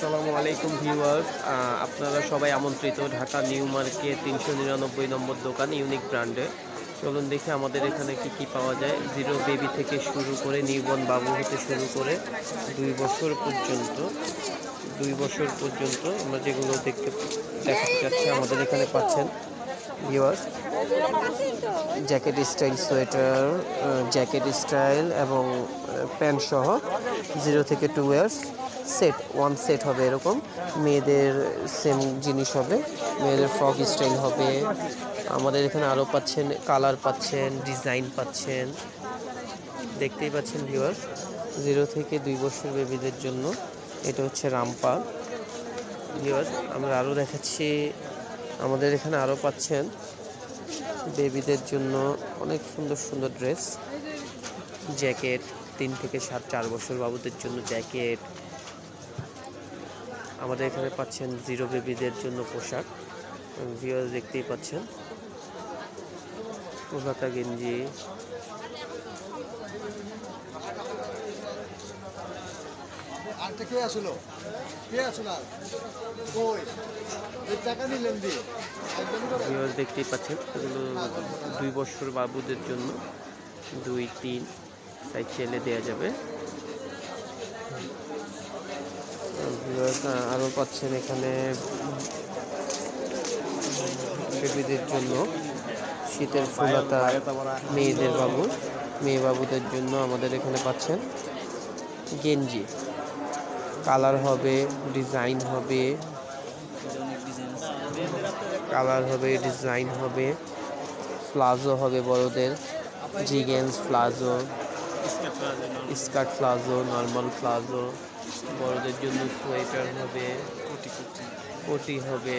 আসসালামু আলাইকুম ভিউয়ার্স, আপনারা সবাই আমন্ত্রিত ঢাকা নিউ মার্কেট ৩৯৯ নম্বর দোকান ইউনিক ব্র্যান্ডে। চলুন দেখি আমাদের এখানে কি কি পাওয়া যায়। জিরো বেবি থেকে শুরু করে নিউবর্ন বাবু হতে শুরু করে 2 বছর পর্যন্ত আমরা যেগুলো দেখাতে যাচ্ছি আমাদের এখানে পাচ্ছেন viewers. Jacket style sweater, jacket style এবং প্যান্ট সহ 0 থেকে 2 ইয়ার্স ওয়ান সেট হবে। এরকম মেয়েদের সেম জিনিস হবে, মেয়েদের ফ্রক স্টাইল হবে। আমাদের এখানে আরও পাচ্ছেন, কালার পাচ্ছেন, ডিজাইন পাচ্ছেন, দেখতেই পাচ্ছেন ভিউয়ার্স। 0 থেকে 2 বছর বেবিদের জন্য এটা হচ্ছে রামপাল ভিউয়ার্স। আমরা আরও দেখাচ্ছি, আমাদের এখানে আরও পাচ্ছেন বেবিদের জন্য অনেক সুন্দর সুন্দর ড্রেস, জ্যাকেট 3 থেকে 4 বছর বাবুদের জন্য জ্যাকেট। আমাদের এখানে পাচ্ছেন জিরো বেবিদের জন্য পোশাক, ভিউয়ার্স দেখতেই পাচ্ছেন, ফুলহাতা গেঞ্জি, ভিউয়ার্স দেখতেই পাচ্ছেন। এগুলো 2 বছর বাবুদের জন্য 2-3 সাইজ চেলে দেওয়া যাবে। আরও পাচ্ছেন এখানে বেবিদের জন্য শীতের ফুলহাতা, মেয়ে বাবুদের জন্য আমাদের এখানে পাচ্ছেন গেঞ্জি, কালার হবে, ডিজাইন হবে, প্লাজো হবে বড়দের, jeggings palazzo, skirt palazzo, normal palazzo. বড়দের জন্য সোয়েটার হবে, কোটি হবে,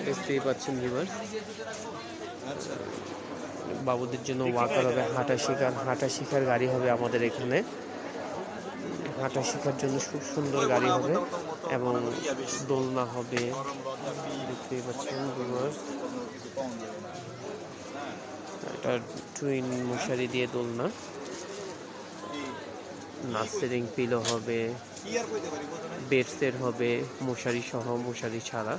দেখতেই পাচ্ছেন ভিউয়ার্স। বাবুদের জন্য ওয়াকার হবে, হাঁটা শেখার গাড়ি হবে আমাদের এখানে। হাঁটা শেখার জন্য খুব সুন্দর গাড়ি হবে এবং দোলনা হবে, দেখতেই পাচ্ছেন ভিউয়ার্স। এটা টুইন মশারি দিয়ে দোলনা। নার্সারিং পিলো হবে, বেডসেট হবে, মশারি সহ, মশারি ছাড়া।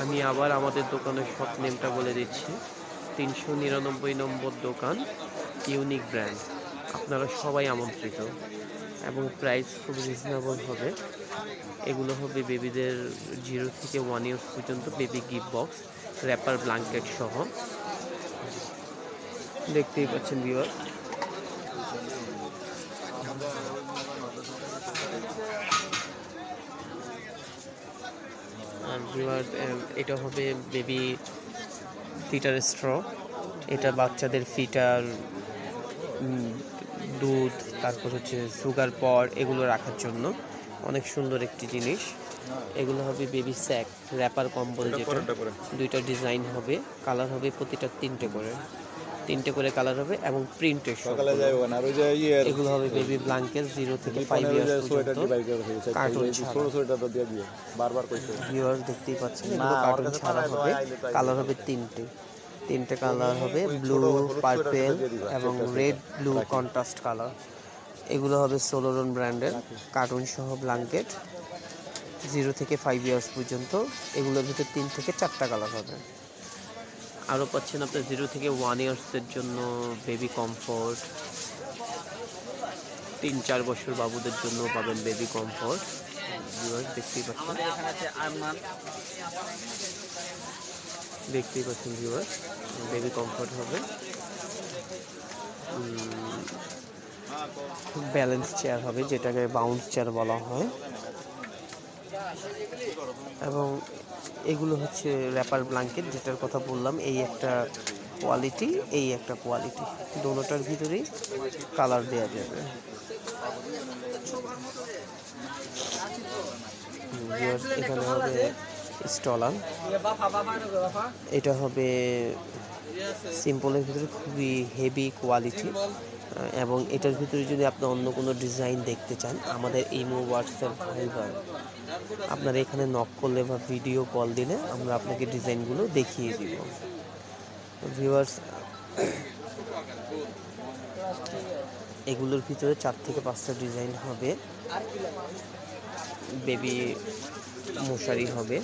আমি আবার আমাদের দোকানের শপ নেমটা বলে দিচ্ছি, ৩৯৯ নম্বর দোকান ইউনিক ব্র্যান্ড। আপনারা সবাই আমন্ত্রিত এবং প্রাইস খুব রিজনেবল হবে। এগুলো হবে বেবিদের 0 থেকে 1 ইয়ার্স পর্যন্ত baby gift box, wrapper blanket সহ, দেখতেই পাচ্ছেন ভিউয়ার। এটা হবে বেবি ফিটার স্ট্র, এটা বাচ্চাদের ফিটার, দুধ, তারপর হচ্ছে সুগার পট, এগুলো রাখার জন্য অনেক সুন্দর একটি জিনিস। এগুলো হবে বেবি স্যাক, র্যাপার কম্বল, যেটা 2টা ডিজাইন হবে, কালার হবে প্রতিটা 3টে করে কালার হবে এবং প্রিন্টের। এগুলো হবে বেবি ব্ল্যাঙ্কেট 0 থেকে 5 ইয়ার্স পর্যন্ত, কার্টুন ছাড়া। ভিউয়ার্স দেখতেই পাচ্ছেন, এগুলো কার্টুন ছাড়া হবে। কালার হবে 3টে কালার হবে, ব্লু, পার্পেল এবং রেড ব্লু কন্ট্রাস্ট কালার। এগুলো হবে সোলোরন ব্র্যান্ডের কার্টুন সহ ব্ল্যাঙ্কেট, 0 থেকে 5 ইয়ার্স পর্যন্ত। এগুলোর ভিতরে 3 থেকে 4টা কালার হবে। আরও পাচ্ছেন আপনার 0 থেকে 1 ইয়ার্সের জন্য বেবি কমফোর্ট, 3-4 বছর বাবুদের জন্য পাবেন বেবি কমফোর্ট। দেখতেই পাচ্ছেন ভিউয়ার্স, বেবি কমফোর্ট হবে। ব্যালেন্স চেয়ার হবে, যেটাকে বাউন্স চেয়ার বলা হয়। এবং এগুলো হচ্ছে র্যাপার ব্ল্যাঙ্কেট, যেটার কথা বললাম, এই একটা কোয়ালিটি, দোনোটার ভিতরেই কালার দেওয়া যাবে। এখানে হবে স্টলার, এটা হবে সিম্পলের ভিতরে খুবই হেভি কোয়ালিটি। এবং এটার ভিতরে যদি আপনি অন্য কোনো ডিজাইন দেখতে চান, আমাদের ইমো, হোয়াটসঅ্যাপ, ভাইবার, আপনারা এখানে নক করলে বা ভিডিও কল দিলে আমরা আপনাকে ডিজাইনগুলো দেখিয়ে দিব। ভিউয়ার্স, এগুলোর ভিতরে 4 থেকে 5টা ডিজাইন হবে। বেবি মশারি হবে,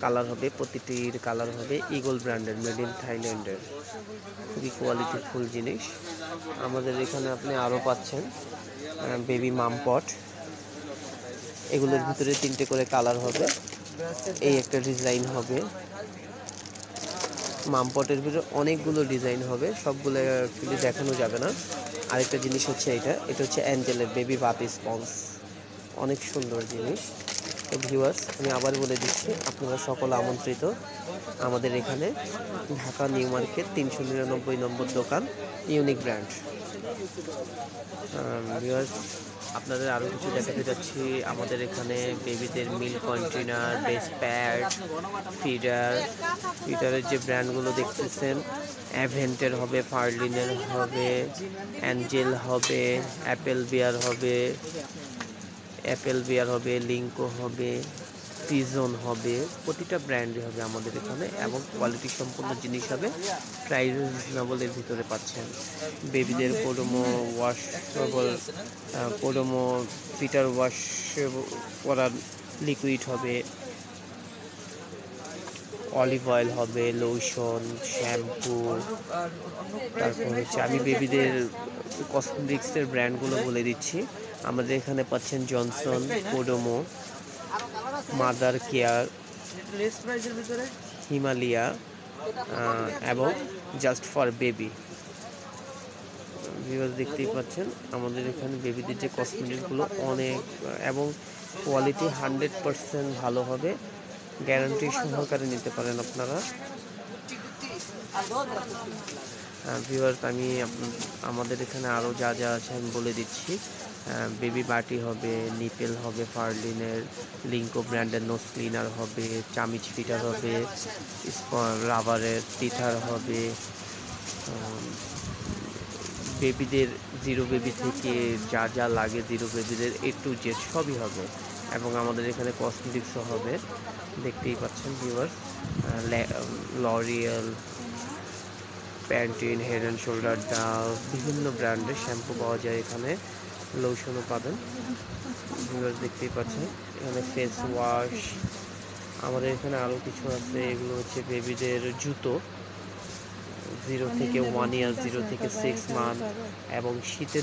কালার হবে, প্রতিটির কালার হবে ইগল ব্র্যান্ডের, মেড ইন থাইল্যান্ডের, খুবই কোয়ালিটিফুল জিনিস। আমাদের এখানে আপনি আরও পাচ্ছেন বেবি মাম পট। এগুলোর ভিতরে 3টে করে কালার হবে। এই একটা ডিজাইন হবে। মাম পটের ভিতরে অনেকগুলো ডিজাইন হবে, সবগুলো অ্যাকচুয়ালি দেখানো যাবে না। আরেকটা জিনিস হচ্ছে এটা হচ্ছে অ্যাঞ্জেলের বেবি বাথ স্পঞ্জ, অনেক সুন্দর জিনিস। তো ভিউয়ার্স, আমি আবার বলে দিচ্ছি, আপনারা সকলে আমন্ত্রিত আমাদের এখানে, ঢাকা নিউ মার্কেট 399 নম্বর দোকান, ইউনিক ব্র্যান্ড। ভিউয়ার্স, আপনাদের আরও কিছু দেখাতে যাচ্ছি। আমাদের এখানে বেবিদের মিল্ক কন্টেনার, বেস প্যাড, ফিডারের যে ব্র্যান্ডগুলো দেখতেছেন, অ্যাভেন্টের হবে, ফার্লিনের হবে, অ্যাঞ্জেল হবে, অ্যাপেল বিয়ার হবে, লিঙ্কো হবে, পিজন হবে, প্রতিটা ব্র্যান্ডই হবে আমাদের এখানে, এবং কোয়ালিটি সম্পন্ন জিনিস হবে। প্রাইস রিজনেবলের ভিতরে পাচ্ছেন। বেবিদের পোডোমো ফিটার ওয়াশ করার লিকুইড হবে, অলিভ অয়েল হবে, লোশন, শ্যাম্পু। তারপর হচ্ছে আমি বেবিদের কসমেটিক্সের ব্র্যান্ডগুলো বলে দিচ্ছি। আমাদের এখানে পাচ্ছেন জনসন, পোডোমো, মাদার কেয়ার, হিমালয়া এবং জাস্ট ফর বেবি। ভিউয়ার্স, দেখতেই পাচ্ছেন আমাদের এখানে বেবিদের যে কসমেটিকগুলো অনেক, এবং কোয়ালিটি 100% ভালো হবে, গ্যারান্টি সহকারে নিতে পারেন আপনারা। ভিউয়ার্স, আমি আমাদের এখানে আরও যা যা আছে আমি বলে দিচ্ছি। বেবি বাটি হবে, নিপেল হবে ফার্লিনের, লিঙ্কো ব্র্যান্ডের নোজ ক্লিনার হবে, চামিচ ফিটার হবে, রাবারের টিথার হবে, বেবিদের জিরো বেবি থেকে যা যা লাগে জিরো বেবিদের A to Z সবই হবে, এবং আমাদের এখানে কসমেটিক্সও হবে। দেখতেই পাচ্ছেন viewers, L'Oréal, Pantene, head and shoulder, Dove, বিভিন্ন ব্র্যান্ডের শ্যাম্পু পাওয়া যায় এখানে, লোশনও পাবেন। ভিউয়ার্স, দেখতেই পাচ্ছেন এখানে ফেস ওয়াশ। আমাদের এখানে আরও কিছু আছে, এগুলো হচ্ছে বেবিদের জুতো, 0 থেকে 1 ইয়ার, 0 থেকে 6 মান্থ, এবং শীতের